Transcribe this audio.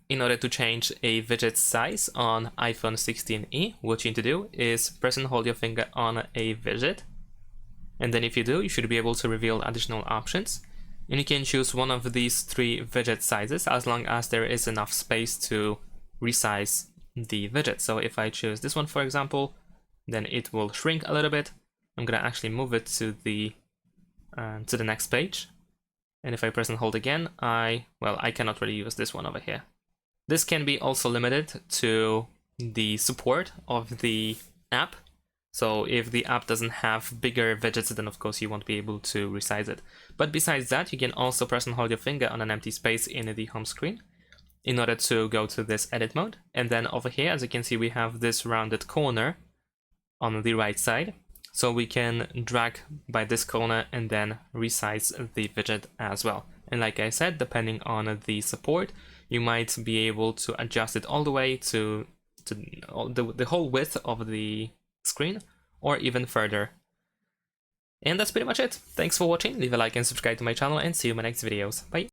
In order to change a widget size on iPhone 16e, what you need to do is press and hold your finger on a widget. And then if you do, you should be able to reveal additional options. And you can choose one of these three widget sizes as long as there is enough space to resize the widget. So if I choose this one, for example, then it will shrink a little bit. I'm gonna actually move it to the next page. And if I press and hold again, I cannot really use this one over here. This can be also limited to the support of the app. So if the app doesn't have bigger widgets, then of course you won't be able to resize it. But besides that, you can also press and hold your finger on an empty space in the home screen in order to go to this edit mode. And then over here, as you can see, we have this rounded corner on the right side. So we can drag by this corner and then resize the widget as well. And like I said, depending on the support, you might be able to adjust it all the way to the whole width of the screen or even further. And that's pretty much it. Thanks for watching, leave a like and subscribe to my channel, and see you in my next videos. Bye!